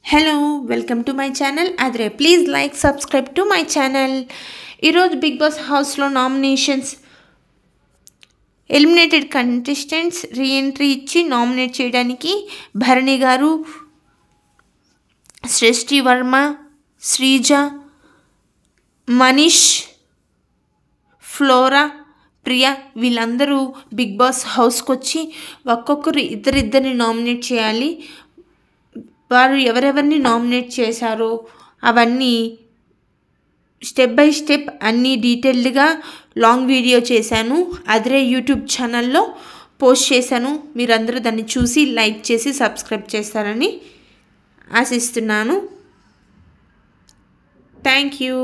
Hello welcome to my channel అదరే please like subscribe to my channel. ఈరోజు big boss హౌస్లో nominations eliminated contestants reentry ఇచ్చి nominate చేయడానికి Bharani garu, Srishti Varma, Sreeja, Manish, Flora, Priya వీళ్ళందరూ big boss హౌస్కి వచ్చి ఒక్కొక్కరు ఇద్దరిద్దరిని నామినేట్ చేయాలి. వారు ఎవరెవరిని నామినేట్ చేశారో అవన్నీ స్టెప్ బై స్టెప్ అన్నీ డీటెయిల్డ్గా లాంగ్ వీడియో చేశాను. అదే యూట్యూబ్ ఛానల్లో పోస్ట్ చేశాను. మీరందరూ దాన్ని చూసి లైక్ చేసి సబ్స్క్రైబ్ చేస్తారని ఆశిస్తున్నాను. Thank you.